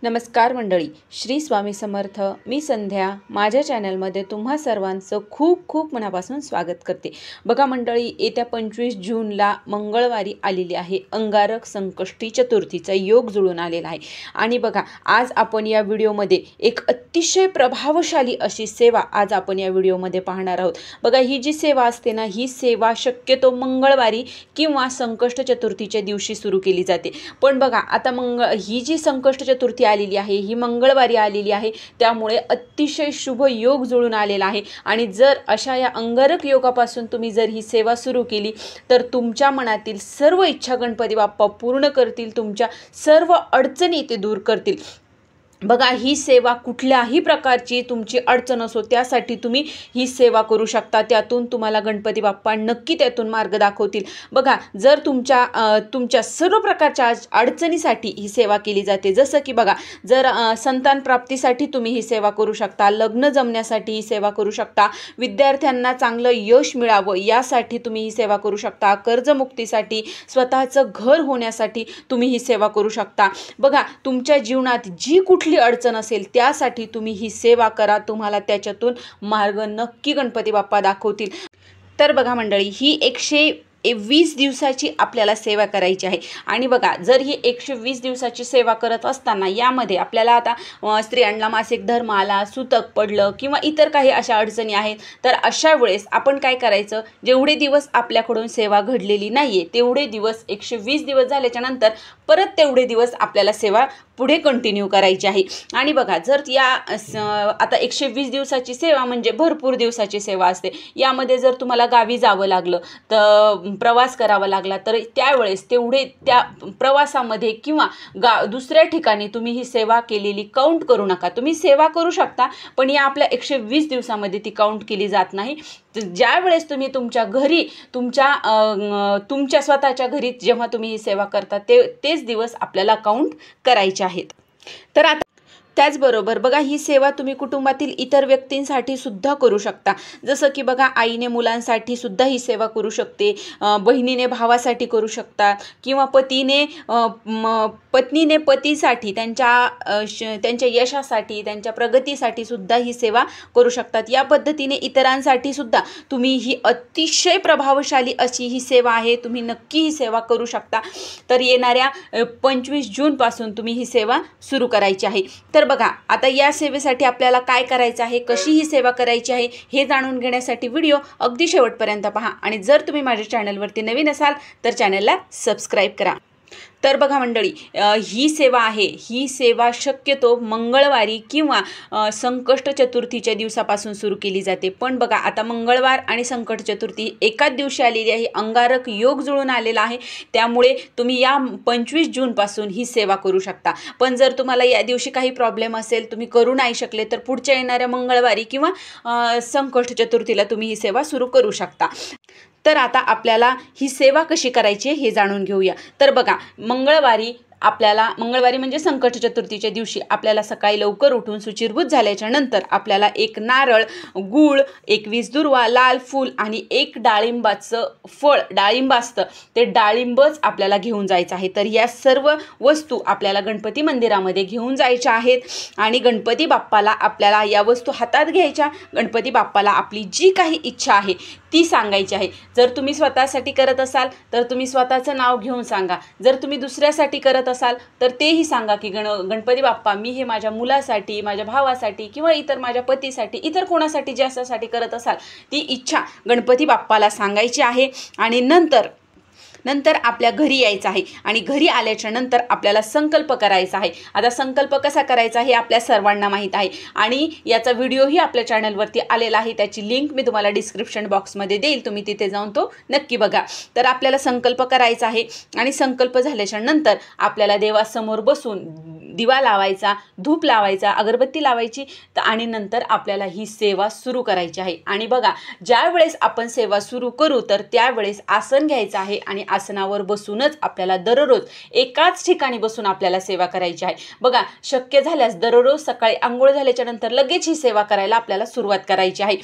नमस्कार मंडळी, श्री स्वामी समर्थ. मी संध्या माझ्या चॅनलमध्ये तुम्हा सर्वांचं खूप खूप मनापासून स्वागत करते. बघा मंडळी, येत्या 25 जूनला मंगळवारी आलेली आहे अंगारक संकष्टी चतुर्थीचा योग जुळून आलेला आहे. आणि बघा, आज आपण या व्हिडिओमध्ये एक अतिशय प्रभावशाली अशी सेवा आज आपण या व्हिडिओमध्ये पाहणार आहोत. बघा, ही जी सेवा असते ना, ही सेवा शक्यतो मंगळवारी किंवा संकष्ट चतुर्थीच्या दिवशी सुरू केली जाते. पण बघा, आता ही जी संकष्ट चतुर्थी आलेली आहे, ही मंगळवारी आलेली आहे, त्यामुळे अतिशय शुभ योग जुळून आलेला आहे. आणि जर अशा या अंगारक योगापासून तुम्ही जर ही सेवा सुरू केली तर तुमच्या मनातील सर्व इच्छा गणपती बाप्पा पूर्ण करतील, तुमच्या सर्व अडचणी ते दूर करतील. बघा, ही सेवा कुठल्याही प्रकारची तुमची अडचण असो त्यासाठी तुम्ही ही सेवा करू शकता. त्यातून तुम्हाला गणपती बाप्पा नक्की त्यातून मार्ग दाखवतील. बघा, जर तुमच्या सर्व प्रकारच्या अडचणीसाठी ही सेवा केली जाते. जसं की बघा, जर संतान प्राप्तीसाठी तुम्ही ही सेवा करू शकता, लग्न जमण्यासाठी ही सेवा करू शकता, विद्यार्थ्यांना चांगलं यश मिळावं यासाठी तुम्ही ही सेवा करू शकता, कर्जमुक्तीसाठी, स्वतःचं घर होण्यासाठी तुम्ही ही सेवा करू शकता. बघा, तुमच्या जीवनात जी कुठली अडचण असेल त्यासाठी तुम्ही ही सेवा करा, तुम्हाला त्याच्यातून मार्ग नक्की गणपती बाप्पा दाखवतील. तर बघा मंडळी, ही 120 दिवसाची आपल्याला सेवा करायची आहे. आणि बघा, जर ही 120 दिवसाची सेवा करत असताना यामध्ये आपल्याला आता स्त्रियांना मासिक धर्म आला, सूतक पडलं किंवा इतर काही अशा अडचणी आहेत, तर अशा वेळेस आपण काय करायचं, जेवढे दिवस आपल्याकडून सेवा घडलेली नाही आहे तेवढे दिवस 120 दिवस झाल्याच्या नंतर परत तेवढे दिवस आपल्याला सेवा पुढे कंटिन्यू करायची आहे. आणि बघा, जर आता 120 दिवसाची सेवा म्हणजे भरपूर दिवसाची सेवा असते. यामध्ये जर तुम्हाला गावी जावं लागलं, तर प्रवास करावा लागला, तर त्यावेळेस तेवढे त्या प्रवासामध्ये किंवा दुसऱ्या ठिकाणी तुम्ही ही सेवा केलेली काउंट करू नका. तुम्ही सेवा करू शकता, पण या आपल्या 120 दिवसामध्ये ती काउंट केली जात नाही. ज्या वेळेस तुम्ही तुमच्या घरी तुमच्या स्वतःच्या घरी जेव्हा तुम्ही ही सेवा करता तेच दिवस आपल्याला काउंट करायचे आहेत. तर आता त्याचबरोबर बघा, ही सेवा तुम्ही कुटुंबातील इतर व्यक्तींसाठी सुद्धा करू शकता. जसं की बघा, आईने मुलांसाठी सुद्धा ही सेवा करू शकते, बहिणीने भावासाठी करू शकता, किंवा पत्नीने पतीसाठी त्यांच्या यशासाठी, त्यांच्या प्रगतीसाठी सुद्धा ही सेवा करू शकतात. या पद्धतीने इतरांसाठी सुद्धा तुम्ही ही अतिशय प्रभावशाली अशी ही सेवा आहे, तुम्ही नक्की ही सेवा करू शकता. तर येणाऱ्या 25 जूनपासून तुम्ही ही सेवा सुरू करायची आहे. तर बघा, आता या सेवेसाठी आपल्याला काय करायचं आहे, कशी ही सेवा करायची आहे हे जाणून घेण्यासाठी व्हिडिओ अगदी शेवटपर्यंत पहा. आणि जर तुम्ही माझ्या चॅनलवरती नवीन असाल तर चॅनलला सबस्क्राईब करा. तर बघा मंडळी, ही सेवा आहे, ही सेवा शक्यतो मंगळवारी किंवा संकष्ट चतुर्थीच्या दिवसापासून सुरू केली जाते. पण बघा, आता मंगळवार आणि संकष्ट चतुर्थी एकाच दिवशी आलेली आहे, अंगारक योग जुळून आलेला आहे, त्यामुळे तुम्ही या 25 जूनपासून ही सेवा करू शकता. पण जर तुम्हाला या दिवशी काही प्रॉब्लेम असेल, तुम्ही करू नाही शकले, तर पुढच्या येणाऱ्या मंगळवारी किंवा संकष्ट चतुर्थीला तुम्ही ही सेवा सुरू करू शकता. तर आता आपल्याला ही सेवा कशी करायची हे जाणून घेऊया. तर बघा, मंगळवारी म्हणजे संकष्ट चतुर्थीच्या दिवशी आपल्याला सकाळी लवकर उठून शुचिर्भूत झाल्याच्या नंतर आपल्याला एक नारळ, गूळ, 21 दुर्वा, लाल फूल आणि एक डाळिंबाचं फळ, डाळिंब असतं ते डाळिंबच आपल्याला घेऊन जायचं आहे. तर या सर्व वस्तू आपल्याला गणपती मंदिरामध्ये घेऊन जायच्या आहेत आणि गणपती बाप्पाला आपल्याला या वस्तू हातात घ्यायच्या. गणपती बाप्पाला आपली जी काही इच्छा आहे ती सांगायची आहे. जर तुम्ही स्वतःसाठी करत असाल तर तुम्ही स्वतःचं नाव घेऊन सांगा. जर तुम्ही दुसऱ्यासाठी करत असाल तर तेही सांगा की गणपती बाप्पा, मी हे माझ्या मुलासाठी, माझ्या भावासाठी किंवा इतर माझ्या पतीसाठी, इतर कोणासाठी ज्यासाठी करत असाल ती इच्छा गणपती बाप्पाला सांगायची आहे. आणि नंतर आपल्या घरी यायचं आहे आणि घरी आल्याच्या नंतर आपल्याला संकल्प करायचा आहे. आता संकल्प कसा करायचा हे आपल्या सर्वांना माहीत आहे आणि याचा व्हिडिओही आपल्या चॅनलवरती आलेला आहे, त्याची लिंक मी तुम्हाला डिस्क्रिप्शन बॉक्समध्ये देईल, तुम्ही तिथे जाऊन तो नक्की बघा. तर आपल्याला संकल्प करायचा आहे आणि संकल्प झाल्याच्या नंतर आपल्याला देवासमोर बसून दिवा लावायचा, धूप लावायचा, अगरबत्ती लावायची आणि नंतर आपल्याला ही सेवा सुरू करायची आहे. आणि बघा, ज्या वेळेस आपण सेवा सुरू करू तर त्यावेळेस आसन घ्यायचं आहे आणि आसनावर बसूनच आपल्याला दररोज एकाच ठिकाणी बसून आपल्याला सेवा करायची आहे. बघा, शक्य झाल्यास दररोज सकाळी अंघोळ झाल्याच्या नंतर लगेच ही सेवा करायला आपल्याला सुरुवात करायची आहे.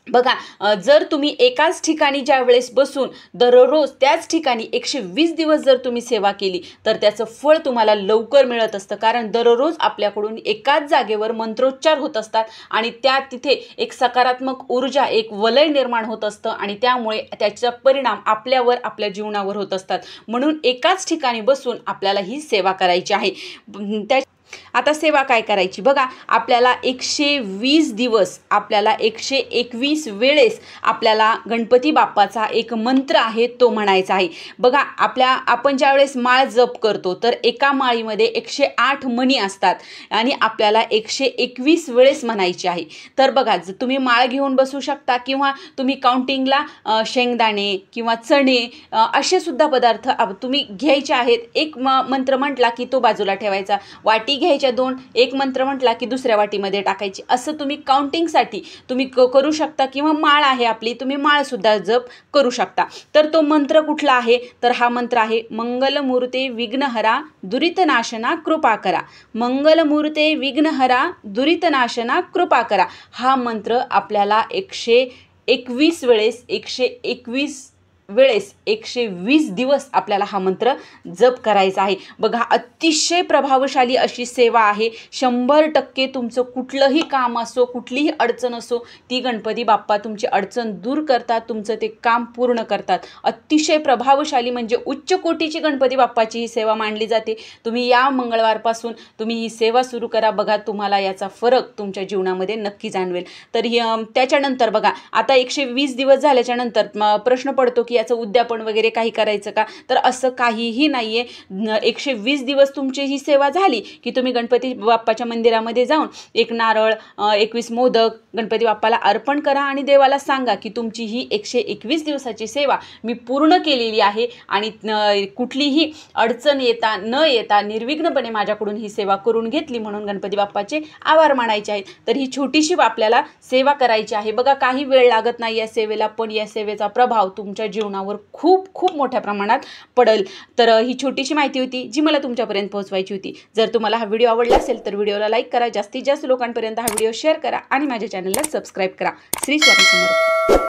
बघा जर तुम्ही एकाच ठिकाणी ज्या वेळेस बसून दररोज त्याच ठिकाणी 120 दिवस जर तुम्ही सेवा केली तर त्याचं फळ तुम्हाला लवकर मिळत असतं, कारण दररोज आपल्याकडून एकाच जागेवर मंत्रोच्चार होत असतात आणि त्या तिथे एक सकारात्मक ऊर्जा, एक वलय निर्माण होत असतं आणि त्यामुळे त्याचा परिणाम आपल्यावर, आपल्या जीवनावर होत असतात. म्हणून एकाच ठिकाणी बसून आपल्याला ही सेवा करायची आहे. आता सेवा काय करायची बघा, आपल्याला 120 दिवस, आपल्याला 121 वेळेस आपल्याला गणपती बाप्पाचा एक मंत्र आहे तो म्हणायचा आहे. बघा आपण ज्या वेळेस माळ जप करतो तर एका माळीमध्ये 108 मणी असतात आणि आपल्याला 121 वेळेस म्हणायची आहे. तर बघा तुम्ही माळ घेऊन बसू शकता किंवा तुम्ही काउंटिंगला शेंगदाणे किंवा चणे असे सुद्धा पदार्थ तुम्ही घ्यायचे आहेत. एक मंत्र म्हटला की तो बाजूला ठेवायचा, वाटी घ्यायच्या 2, एक मंत्र म्हटला की दुसऱ्या वाटीमध्ये टाकायची. असं तुम्ही काउंटिंगसाठी तुम्ही करू शकता किंवा माळ आहे आपली, तुम्ही माळ सुद्धा जप करू शकता. तर तो मंत्र कुठला आहे, तर हा मंत्र आहे मंगलमूर्ते विघ्नहरा दुरितनाशना कृपा करा. मंगलमूर्ते विघ्नहरा दुरितनाशना कृपा करा. हा मंत्र आपल्याला 121 वेळेस 120 दिवस आपल्याला हा मंत्र जप करायचा आहे. बघा अतिशय प्रभावशाली अशी सेवा आहे. 100% तुमचं कुठलंही काम असो, कुठलीही अडचण असो, ती गणपती बाप्पा तुमची अडचण दूर करतात, तुमचं ते काम पूर्ण करतात. अतिशय प्रभावशाली म्हणजे उच्च कोटीची गणपती बाप्पाची ही सेवा मानली जाते. तुम्ही या मंगळवारपासून तुम्ही ही सेवा सुरू करा. बघा तुम्हाला याचा फरक तुमच्या जीवनामध्ये नक्की जाणवेल. तर त्याच्यानंतर बघा आता 120 दिवस झाल्याच्या नंतर प्रश्न पडतो की याचं उद्यापन वगैरे काही करायचं का, तर असं काहीही नाही आहे. 120 दिवस तुमची ही सेवा झाली की तुम्ही गणपती बाप्पाच्या मंदिरामध्ये जाऊन एक नारळ, 21 मोदक गणपती बाप्पाला अर्पण करा आणि देवाला सांगा की तुमची ही 121 दिवसाची सेवा मी पूर्ण केलेली आहे आणि कुठलीही अडचण न येता निर्विघ्नपणे माझ्याकडून ही सेवा करून घेतली म्हणून गणपती बाप्पाचे आभार मानायचे आहेत. तर ही छोटीशी आपल्याला सेवा करायची आहे. बघा काही वेळ लागत नाही या सेवेला, पण या सेवेचा प्रभाव तुमच्या जीवनावर खूप खूप मोठ्या प्रमाणात पडेल. तर ही छोटीशी माहिती होती जी मला तुमच्यापर्यंत पोहोचवायची होती. जर तुम्हाला हा व्हिडिओ आवडला असेल तर व्हिडिओला लाईक करा, जास्तीत जास्त लोकांपर्यंत हा व्हिडिओ शेअर करा आणि माझ्या चॅनलला सबस्क्राईब करा. श्री स्वामी समर्थ.